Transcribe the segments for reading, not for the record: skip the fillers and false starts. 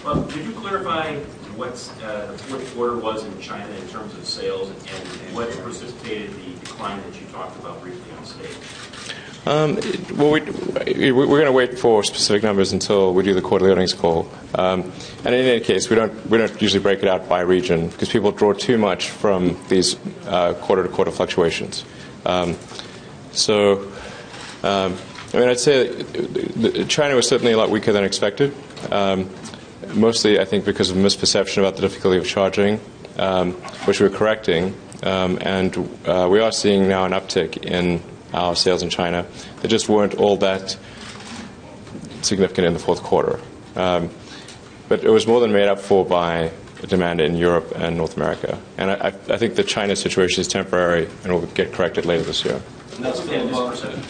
Well, could you clarify what the fourth quarter was in China in terms of sales and what precipitated the decline that you talked about briefly on stage? Well, we're going to wait for specific numbers until we do the quarterly earnings call. And in any case, we don't usually break it out by region because people draw too much from these quarter-to-quarter fluctuations. I'd say China was certainly a lot weaker than expected. Mostly, I think, because of misperception about the difficulty of charging, which we're correcting. And we are seeing now an uptick in our sales in China. They just weren't all that significant in the fourth quarter. But it was more than made up for by demand in Europe and North America. And I think the China situation is temporary and will get corrected later this year. And that's been this percent.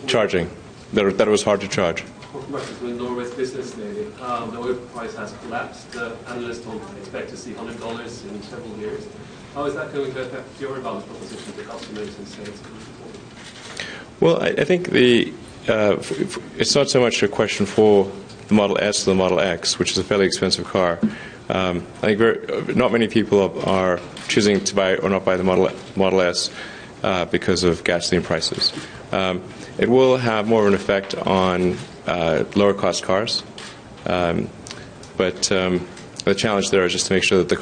Charging. That it was hard to charge. With Norway's business lately, the oil price has collapsed. Analysts don't expect to see $100 in several years. How is that going to affect your value proposition to customers and sales? Well, I think it's not so much a question for the Model S or the Model X, which is a fairly expensive car. I think not many people are choosing to buy or not buy the Model S because of gasoline prices. It will have more of an effect on lower cost cars, but the challenge there is just to make sure that the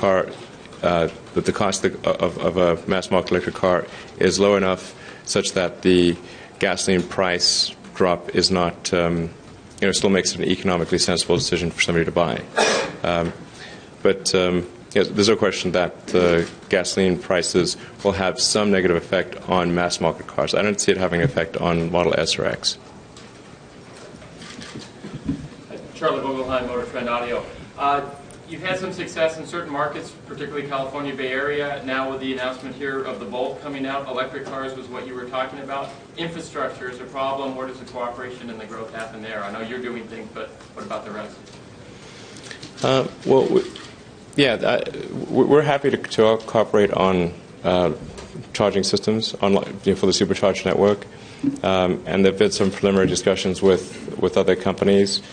cost of a mass market electric car is low enough such that the gasoline price drop is not still makes it an economically sensible decision for somebody to buy. There's no question that gasoline prices will have some negative effect on mass market cars. I don't see it having an effect on Model S or X. Charlie Vogelheim, Motor Trend Audio. You've had some success in certain markets, particularly California Bay Area. Now with the announcement here of the Bolt coming out, electric cars was what you were talking about. Infrastructure is a problem. Where does the cooperation and the growth happen there? I know you're doing things, but what about the rest? We're happy to cooperate on charging systems for the supercharger network, and there've been some preliminary discussions with other companies.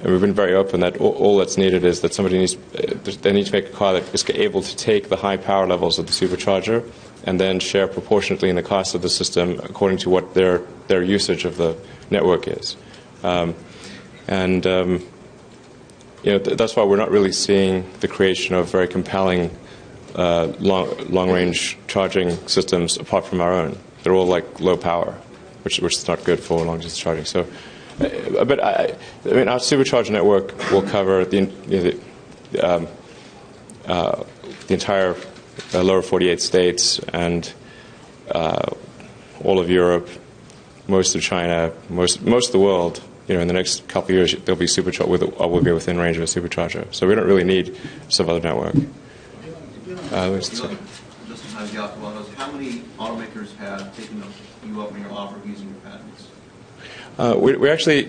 And we've been very open that all that's needed is that they need to make a car that is able to take the high power levels of the supercharger and then share proportionately in the cost of the system according to what their usage of the network is. That's why we're not really seeing the creation of very compelling long-range charging systems apart from our own. They're all like low power, which is not good for long-distance charging. So. But our supercharger network will cover the entire lower 48 states and all of Europe, most of China, most of the world. In the next couple of years, there'll be will be within range of a supercharger. So we don't really need some other network. Just how many automakers have taken you up on your offer of using your patents? We actually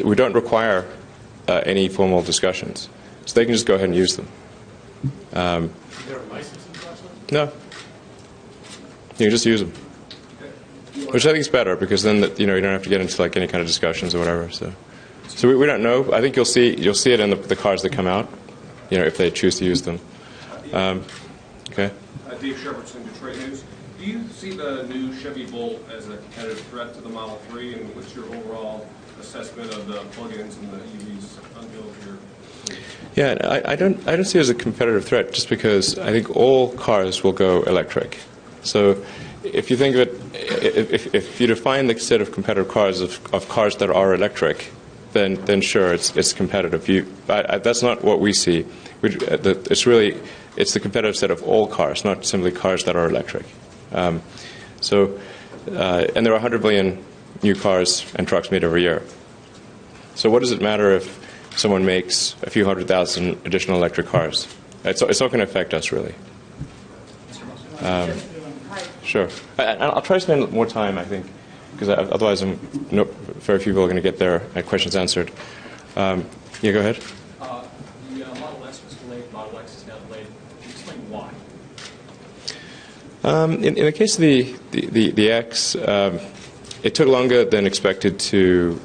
we don't require any formal discussions, so they can just go ahead and use them. Is there a licensing process? No, you can just use them, which I think is better because then you don't have to get into any kind of discussions or whatever. So we don't know. I think you'll see it in the cars that come out, if they choose to use them. Okay. Dave Shepardson, Detroit News. Do you see the new Chevy Bolt as a competitive threat to the Model 3, and what's your overall assessment of the plug-ins and the EVs unveiled here? Yeah, I don't see it as a competitive threat just because I think all cars will go electric. So if you think of it, if you define the set of competitive cars of cars that are electric, then sure, it's competitive. That's not what we see. It's the competitive set of all cars, not simply cars that are electric. And there are 100 million new cars and trucks made every year. So what does it matter if someone makes a few 100,000 additional electric cars? It's not going to affect us, really. Sure. I'll try to spend more time, I think, because otherwise very few people are going to get their questions answered. Yeah, go ahead. The Model S was delayed, Model X is now delayed. Can you explain why? In the case of the X, it took longer than expected to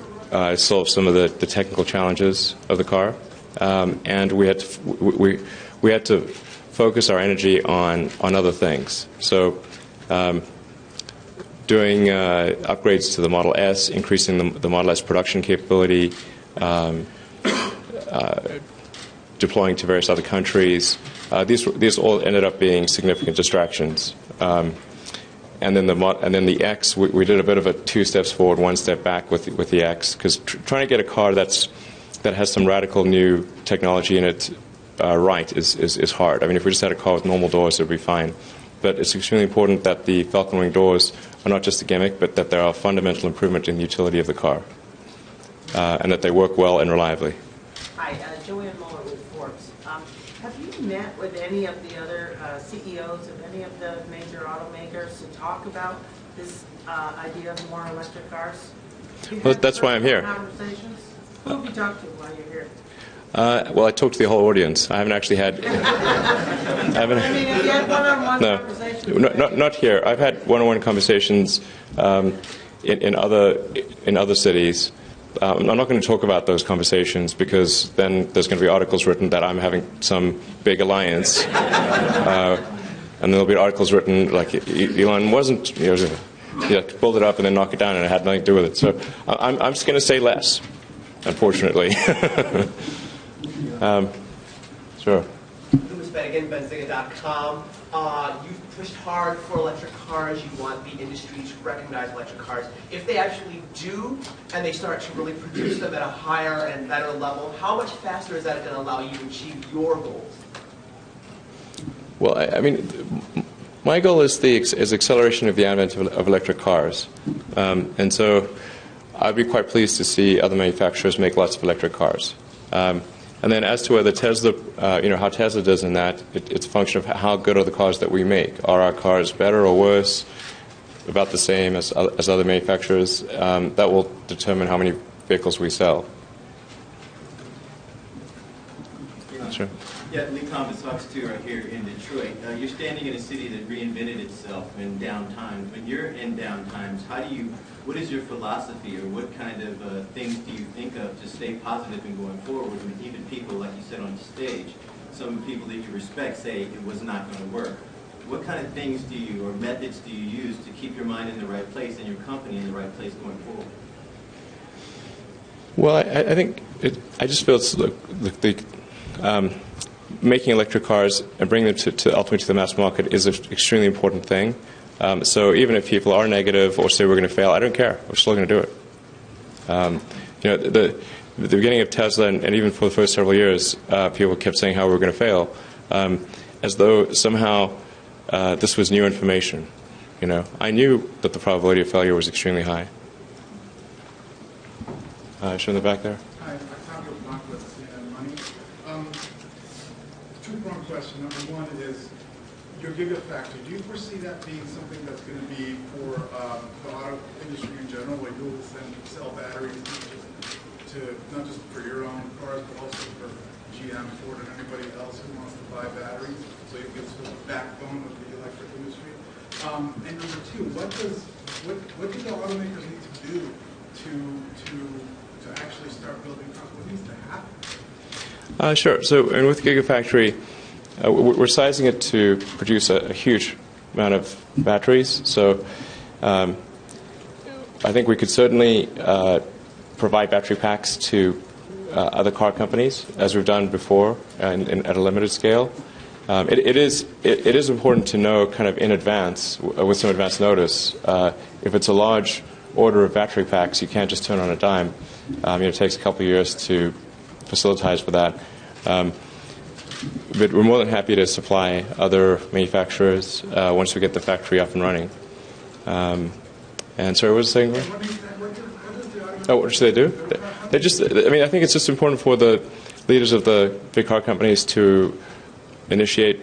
solve some of the technical challenges of the car, and we had to focus our energy on other things. So doing upgrades to the Model S, increasing the Model S production capability, deploying to various other countries. These all ended up being significant distractions. And then the X, we did a bit of a 2 steps forward, 1 step back with the X, because trying to get a car that has some radical new technology in it is hard. I mean, if we just had a car with normal doors, it would be fine. But it's extremely important that the Falcon Wing doors are not just a gimmick, but that they are a fundamental improvement in the utility of the car, and that they work well and reliably. Hi, Joanne Muller with Forbes. Have you met with any of the other CEOs of any of the major automakers to talk about this idea of more electric cars? Well, that's why I'm here. Conversations? Who have you talked to while you're here? Well, I talked to the whole audience. I haven't actually had. I mean, have you had one-on-one conversations? No, not here. I've had one-on-one conversations in other cities. I'm not going to talk about those conversations because then there's going to be articles written that I'm having some big alliance, and there'll be articles written like Elon wasn't, build it up and then knock it down, and it had nothing to do with it. So I'm just going to say less, unfortunately. Sure. Louis Bennigan, Benzinga.com. You've pushed hard for electric cars. You want the industry to recognize electric cars. If they actually do, and they start to really produce them at a higher and better level, how much faster is that going to allow you to achieve your goals? Well, I mean, my goal is acceleration of the advent of electric cars, and so I'd be quite pleased to see other manufacturers make lots of electric cars. And then as to whether Tesla, how Tesla does in that, it's a function of how good are the cars that we make. Are our cars better or worse, about the same as other manufacturers? That will determine how many vehicles we sell. Sure. Yeah, Lee Thomas talks too right here in Detroit. You're standing in a city that reinvented itself in downtimes. When you're in downtimes, what is your philosophy, or what kind of things do you think of to stay positive and going forward when even people, like you said on the stage, some people that you respect say it was not going to work? What kind of things or methods do you use to keep your mind in the right place and your company in the right place going forward? Well, I think I just feel it's making electric cars and bringing them to ultimately to the mass market is an extremely important thing. So even if people are negative or say we're going to fail, I don't care. We're still going to do it. The beginning of Tesla and even for the first several years, people kept saying how we were going to fail, as though somehow this was new information. I knew that the probability of failure was extremely high. Show in the back there. Hi, Octavio Blanco with CNN Money. Two-pronged question. Number one is your Gigafactory. Do you foresee that being something that's going to be for the auto industry in general, where you'll sell batteries not just for your own cars, but also for GM, Ford, and anybody else who wants to buy batteries? So you get sort of the backbone of the electric industry. And number two, what do the automakers need to do to actually start building cars? What needs to happen? Sure. So, and with Gigafactory, we're sizing it to produce a huge amount of batteries. So, I think we could certainly provide battery packs to other car companies, as we've done before, at a limited scale. It is important to know, kind of in advance, with some advance notice, if it's a large order of battery packs, you can't just turn on a dime. It takes a couple of years to facilitize for that. But we're more than happy to supply other manufacturers once we get the factory up and running. And so, what was the saying? What should they do? I think it's just important for the leaders of the big car companies to initiate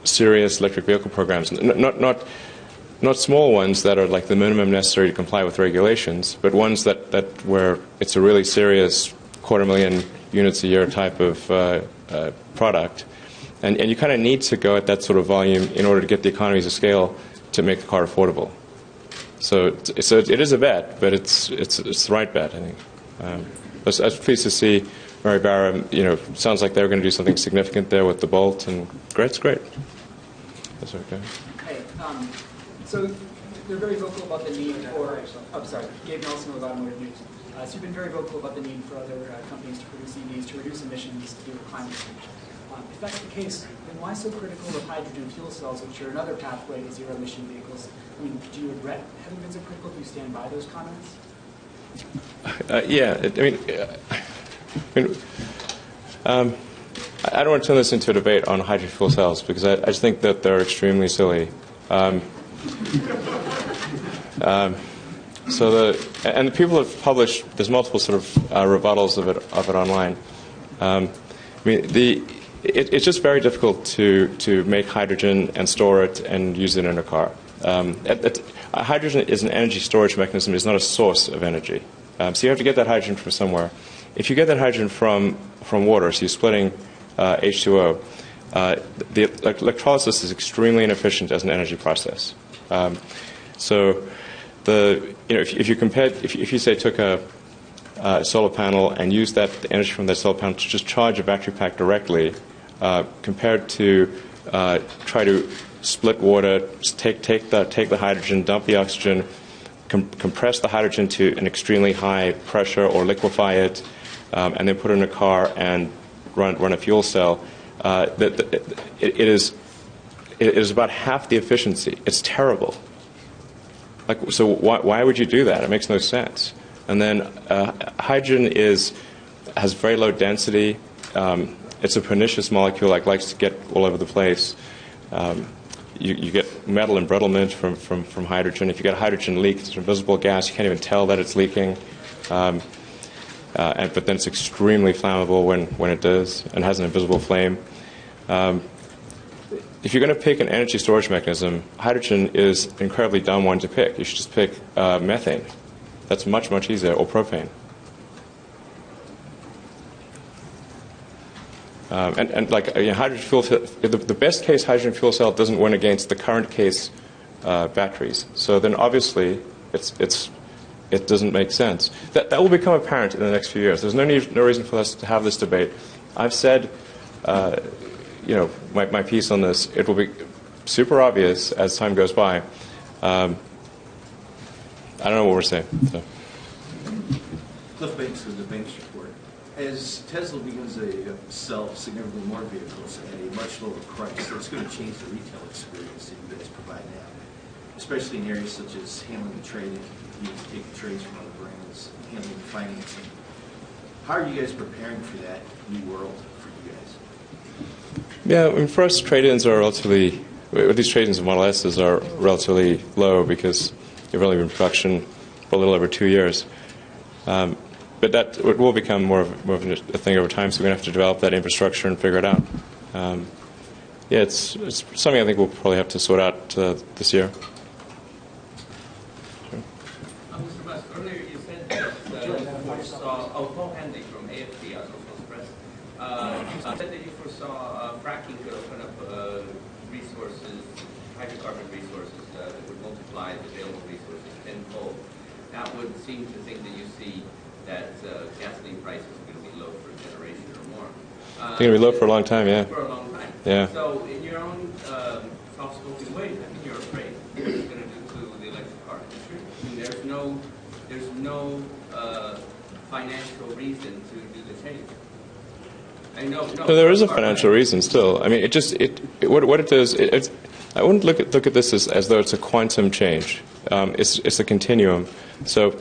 serious electric vehicle programs. Not small ones that are like the minimum necessary to comply with regulations, but ones that where it's a really serious 250,000 units a year type of product. And you kind of need to go at that sort of volume in order to get the economies of scale to make the car affordable. So it is a bet, but it's the right bet, I think. I was pleased to see Mary Barra, sounds like they're going to do something significant there with the Bolt, and it's great. That's okay. Hey, so they're very vocal about the need for, Gabe Nelson with Automotive News. So you've been very vocal about the need for other companies to produce EVs to reduce emissions to do with climate change. If that's the case, then why so critical of hydrogen fuel cells, which are another pathway to zero-emission vehicles? I mean, do you regret having been so critical? Do you stand by those comments? I don't want to turn this into a debate on hydrogen fuel cells because I just think that they're extremely silly. And the people have published. There's multiple sort of rebuttals of it online. It's just very difficult to make hydrogen and store it and use it in a car. Hydrogen is an energy storage mechanism. It's not a source of energy. So you have to get that hydrogen from somewhere. If you get that hydrogen from water, so you're splitting H2O, the electrolysis is extremely inefficient as an energy process. If you say took a solar panel and used the energy from that solar panel to just charge a battery pack directly, compared to try to split water, take the hydrogen, dump the oxygen, compress the hydrogen to an extremely high pressure or liquefy it, and then put it in a car and run a fuel cell, it is about half the efficiency. It's terrible. So why would you do that? It makes no sense. And then hydrogen has very low density. It's a pernicious molecule, likes to get all over the place. You get metal embrittlement from hydrogen. If you get a hydrogen leak, it's an invisible gas. You can't even tell that it's leaking. But then it's extremely flammable when it does and has an invisible flame. If you're going to pick an energy storage mechanism, hydrogen is an incredibly dumb one to pick. You should just pick methane. That's much, much easier, or propane. Hydrogen fuel cell, the best case hydrogen fuel cell doesn't win against the current case batteries. So then obviously it doesn't make sense. That will become apparent in the next few years. There's no reason for us to have this debate. I've said, my piece on this. It will be super obvious as time goes by. I don't know what we're saying. So. Cliff Banks of the Banks Report. As Tesla begins to sell significantly more vehicles at a much lower price, it's going to change the retail experience that you guys provide now, especially in areas such as handling the trading. You need to take the trades from other brands, handling the financing. How are you guys preparing for that new world for you guys? Yeah, for us, trade-ins are relatively. These trade-ins of Model S's are relatively low because they've only been in production for a little over 2 years. But it will become more of a thing over time, so we're going to have to develop that infrastructure and figure it out. It's something I think we'll probably have to sort out this year. Mr. Musk, earlier you said that you foresaw Paul Hendy from AFP, Associated Press, said that you foresaw fracking could open up resources, hydrocarbon resources that would multiply the available resources tenfold. That would seem to think that you see that gasoline prices are going to be low for a generation or more. They're going to be low for a long time, yeah. For a long time. Yeah. So in your own soft-spoken way, I think you're afraid what it's going to do to the electric car industry. I mean, there's no financial reason to do the change. There is a financial reason still. I mean, what it does. I wouldn't look at this as though it's a quantum change. It's a continuum. So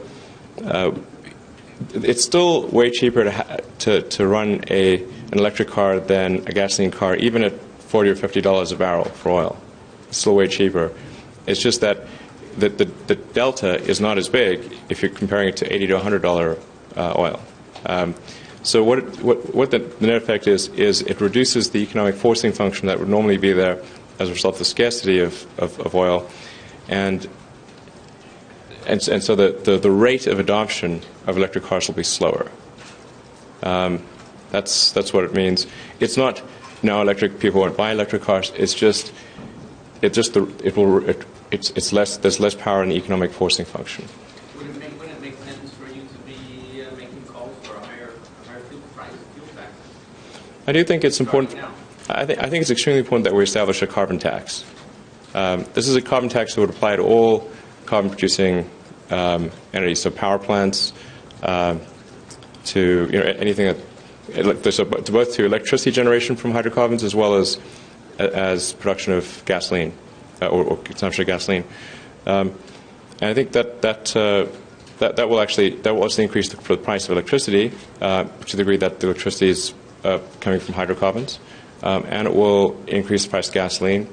it's still way cheaper to run an electric car than a gasoline car, even at $40 or $50 a barrel for oil. It's still way cheaper. It's just that the delta is not as big if you're comparing it to $80 to $100 oil. So what the net effect is it reduces the economic forcing function that would normally be there as a result of the scarcity of oil, and so the rate of adoption of electric cars will be slower. That's what it means. It's not now electric people won't buy electric cars. There's less power in the economic forcing function. Would it make sense for you to be making I do think it's important. Now. I think it's extremely important that we establish a carbon tax. This is a carbon tax that would apply to all carbon-producing entities, so power plants, to anything that, so to both to electricity generation from hydrocarbons as well as production of gasoline or consumption of gasoline. And I think that will also increase the price of electricity to the degree that the electricity is coming from hydrocarbons, and it will increase the price of gasoline.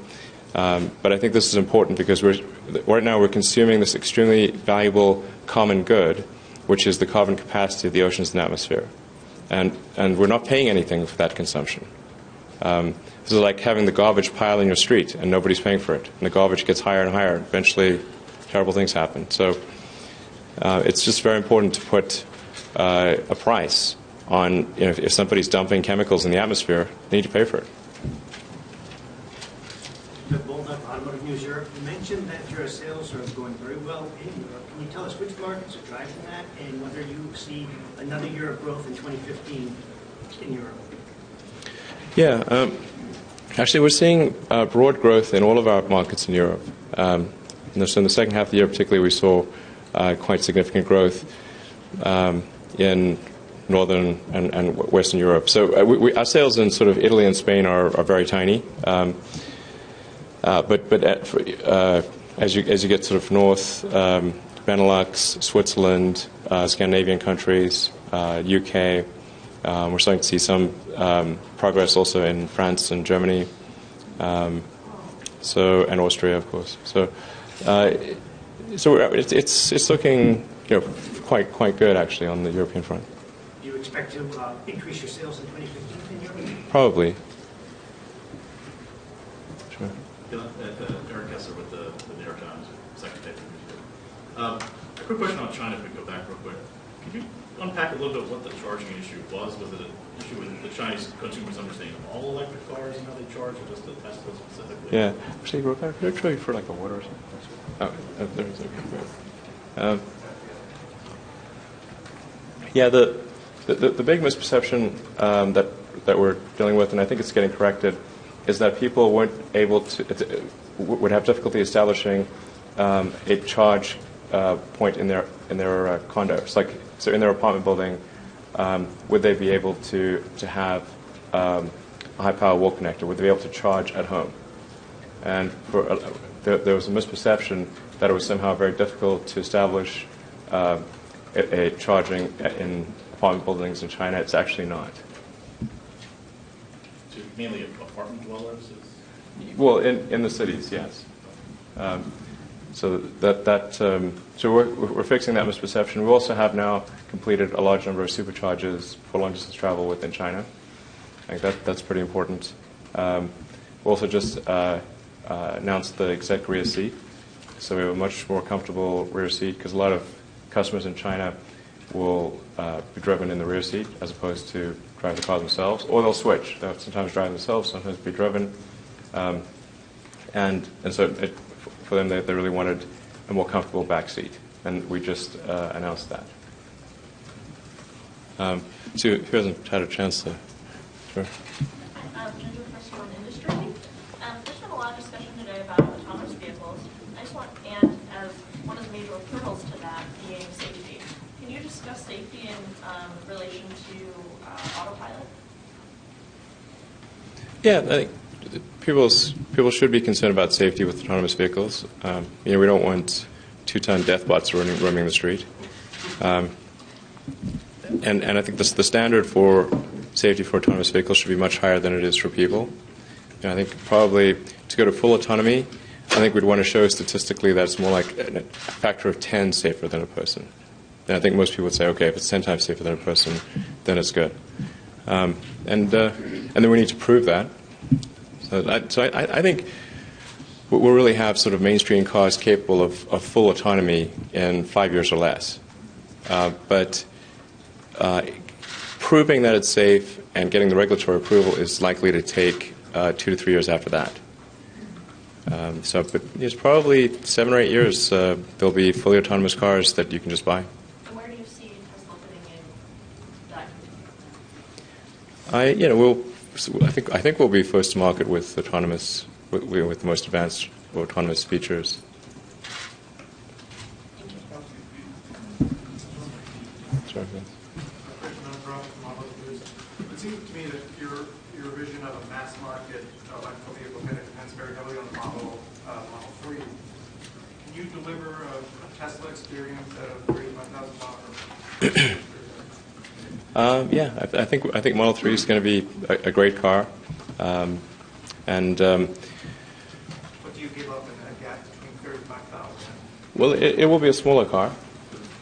But I think this is important because right now we're consuming this extremely valuable common good, which is the carbon capacity of the oceans and atmosphere. And we're not paying anything for that consumption. This is like having the garbage pile in your street and nobody's paying for it. And the garbage gets higher and higher. Eventually, terrible things happen. So it's just very important to put a price on, if somebody's dumping chemicals in the atmosphere, they need to pay for it. Automotive News Europe. You mentioned that your sales are going very well in Europe. Can you tell us which markets are driving that and whether you see another year of growth in 2015 in Europe? Yeah, actually we're seeing broad growth in all of our markets in Europe. So in the second half of the year particularly we saw quite significant growth in Northern and Western Europe. So our sales in sort of Italy and Spain are very tiny. But as you get sort of north, Benelux, Switzerland, Scandinavian countries, UK, we're starting to see some progress also in France and Germany, and Austria, of course. So it's looking quite good actually on the European front. Do you expect to increase your sales in 2015 in Europe? Probably. Eric Kessler with the New York Times, second paper. A quick question on China, if we go back real quick. Could you unpack a little bit what the charging issue was? Was it an issue with the Chinese consumers understanding all electric cars and how they charge, or just the Tesla specifically? Yeah. Actually, Rebecca, could I try you for like the water or something? Oh, there's okay. Yeah, the big misperception that we're dealing with, and I think it's getting corrected, is that people would have difficulty establishing a charge point in their condos. Like, so in their apartment building, would they be able to have a high power wall connector? Would they be able to charge at home? And there was a misperception that it was somehow very difficult to establish a charging in apartment buildings in China. It's actually not. Mainly apartment dwellers? Well, in the cities, yes. So so we're fixing that misperception. We also have now completed a large number of superchargers for long distance travel within China. I think that's pretty important. We also just announced the exec rear seat, so we have a much more comfortable rear seat because a lot of customers in China will be driven in the rear seat as opposed to drive the car themselves, or they'll switch. They'll sometimes drive themselves, sometimes be driven. And so for them, they really wanted a more comfortable back seat, and we just announced that. So who hasn't had a chance to? Sure. Ginger, first on industry. There's been a lot of discussion today about autonomous vehicles. I just want, and as one of the major hurdles to that being safety. Can you discuss safety in relation to autopilot? Yeah, I think people should be concerned about safety with autonomous vehicles. We don't want 2-ton death bots roaming the street. And I think the standard for safety for autonomous vehicles should be much higher than it is for people. And I think probably to go to full autonomy, I think we'd want to show statistically that it's more like a factor of 10 safer than a person. And I think most people would say, okay, if it's 10 times safer than a person, then it's good. And then we need to prove that. So I think we'll really have sort of mainstream cars capable of full autonomy in 5 years or less. But proving that it's safe and getting the regulatory approval is likely to take 2 to 3 years after that. But it's probably 7 or 8 years there'll be fully autonomous cars that you can just buy. And where do you see Tesla fitting in that? I think we'll be first to market with autonomous, with the most advanced autonomous features. Sorry, Vince. It seems to me that your vision of a mass market electrical vehicle kind of depends very heavily on the Model 3. Can you deliver a Tesla experience at a $35,000? Yeah, I think Model 3 is going to be a great car, and What do you give up in that gap between 35,000? well, it will be a smaller car.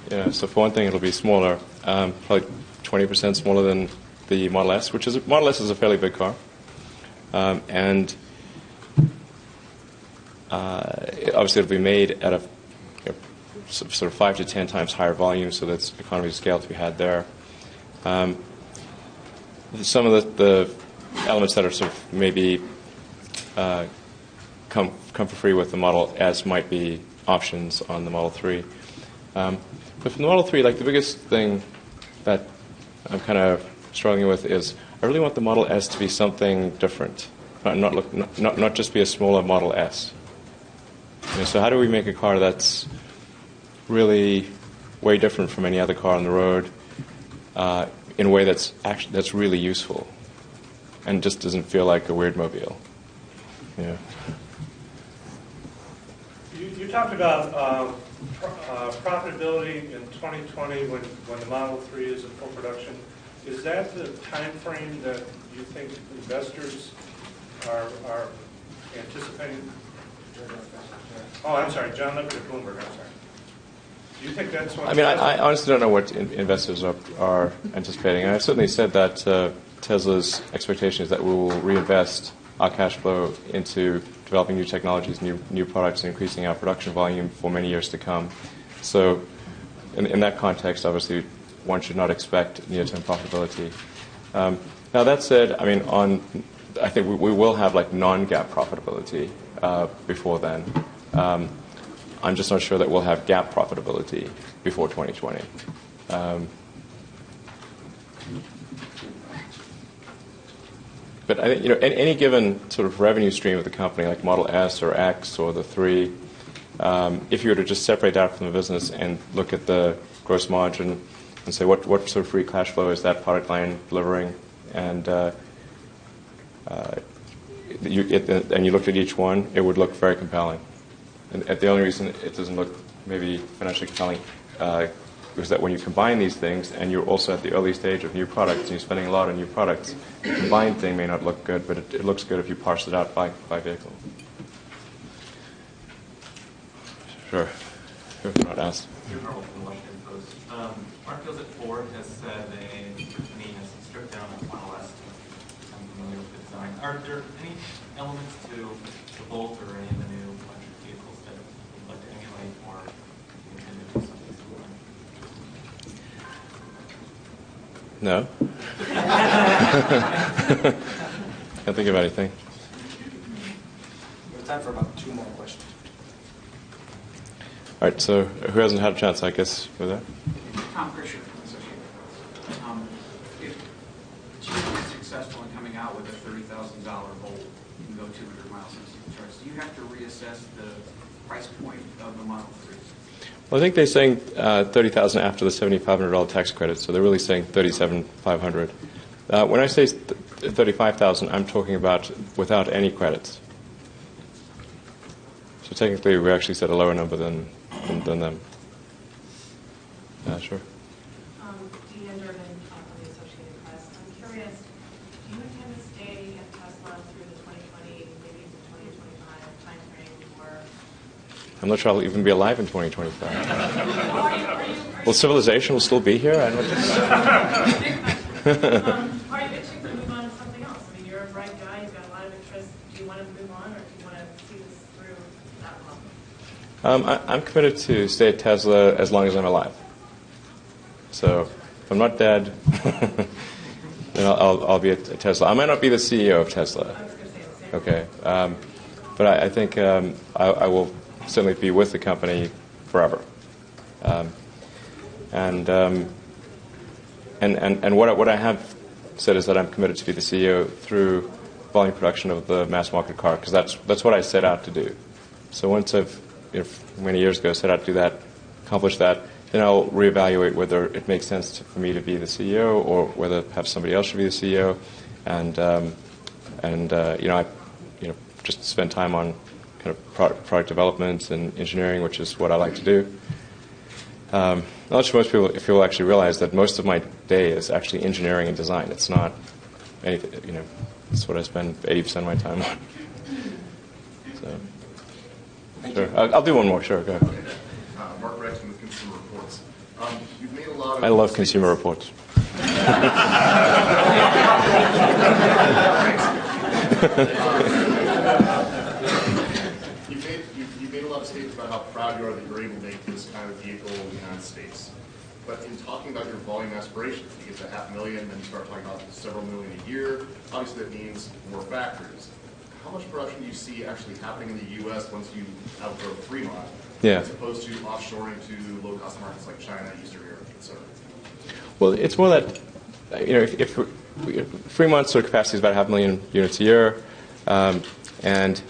Yeah, so for one thing, it'll be smaller, probably 20% smaller than the Model S, Model S is a fairly big car, and obviously it'll be made at a sort of 5 to 10 times higher volume, so that's economy of scale to be had there. Some of the elements that are sort of maybe come for free with the Model S might be options on the Model 3. But for the Model 3, like the biggest thing that I'm kind of struggling with is I really want the Model S to be something different, not just be a smaller Model S. So how do we make a car that's really way different from any other car on the road in a way that's really useful and just doesn't feel like a weird mobile? Yeah. You talked about profitability in 2020 when the Model 3 is in full production. Is that the time frame that you think investors are anticipating? Oh, I'm sorry, John Lippert at Bloomberg, I'm sorry. Do you think that's what... I honestly don't know what investors are anticipating. I've certainly said that Tesla's expectation is that we will reinvest our cash flow into developing new technologies, new products, and increasing our production volume for many years to come. So in that context, obviously, one should not expect near-term profitability. Now, that said, I think we will have like non-GAAP profitability before then. I'm just not sure that we'll have GAAP profitability before 2020. But I think any given sort of revenue stream of the company, like Model S or X or the 3, if you were to just separate that from the business and look at the gross margin and say what sort of free cash flow is that product line delivering, and you looked at each one, it would look very compelling. And the only reason it doesn't look maybe financially compelling is that when you combine these things and you're also at the early stage of new products and you're spending a lot on new products, the combined thing may not look good, but it looks good if you parse it out by vehicle. Sure. Not asked. From the Washington Post. Mark Fields at Ford has said they has stripped down on Model S to become familiar with the design. Are there any elements to the Bolt or any of the new electric vehicles that you'd like to emulate or intend to do something similar? No. Can't think of anything. We have time for about 2 more questions. All right, so who hasn't had a chance, I guess, for that? Tom Krisher, if GM is successful in coming out with a $30,000 Bolt, you can go 200 miles on supercharged. Do you have to reassess the price point of the Model 3s? Well, I think they're saying $30,000 after the $7,500 tax credit, so they're really saying $37,500. When I say $35,000, I'm talking about without any credits. So technically, we actually set a lower number than them. Sure. Deanne Durbin from the Associated Press. I'm curious, do you intend to stay at Tesla through the 2020, maybe even 2025 timeframe, or? I'm not sure I'll even be alive in 2025. Well, civilization will still be here. I don't know. Are you itching to move on to something else? I mean, you're a bright guy. You've got a lot of interest. Do you want to move on, or do you want to see this through that long? I'm committed to stay at Tesla as long as I'm alive. So if I'm not dead, then I'll be at Tesla. I might not be the CEO of Tesla. Okay. But I think I will certainly be with the company forever. And what I have said is that I'm committed to be the CEO through volume production of the mass market car, because that's what I set out to do. So once I've, many years ago, set out to do that, accomplish that, then I'll reevaluate whether it makes sense for me to be the CEO or whether perhaps somebody else should be the CEO, and I just spend time on kind of product development and engineering, which is what I like to do. I'm not sure most people actually realize that most of my day is actually engineering and design. It's not anything, it's what I spend 80% of my time on. So, sure. I'll do one more. Sure, go ahead. Mark Rexon with Consumer Reports. You've made a lot of... I love Consumer Reports. You've made a lot of statements about how proud you are that you're able to make this kind of vehicle in the United States. But in talking about your volume aspirations, you get to 500,000, then you start talking about several million a year. Obviously, that means more factories. How much production do you see actually happening in the U.S. once you outgrow Fremont, as opposed to offshoring to low-cost markets like China, Eastern Europe, et cetera? Well, it's more that, if Fremont's sort of capacity is about 500,000 units a year, and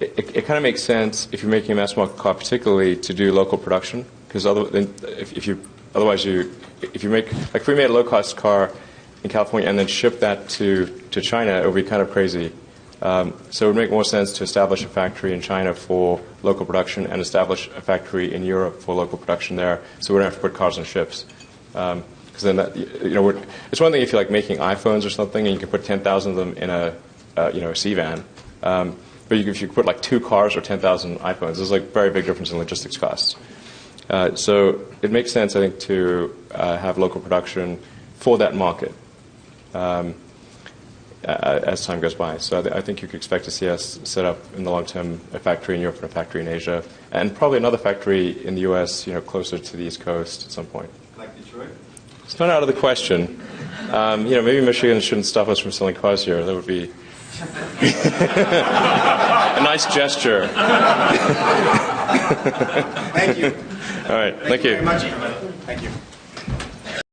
it kind of makes sense if you're making a mass market car, particularly to do local production, because if you make, like if we made a low-cost car in California and then ship that to China, it would be kind of crazy. So it would make more sense to establish a factory in China for local production and establish a factory in Europe for local production there, so we don't have to put cars on ships. Because then it's one thing if you're like making iPhones or something and you can put 10,000 of them in a C-van. But if you put like 2 cars or 10,000 iPhones, there's like very big difference in logistics costs. So it makes sense, I think, to have local production for that market as time goes by. So I think you could expect to see us set up in the long term a factory in Europe and a factory in Asia, and probably another factory in the U.S. Closer to the East Coast at some point. Like Detroit? It's not out of the question. Maybe Michigan shouldn't stop us from selling cars here. That would be a nice gesture. Thank you. All right. Thank you. Very much. Thank you.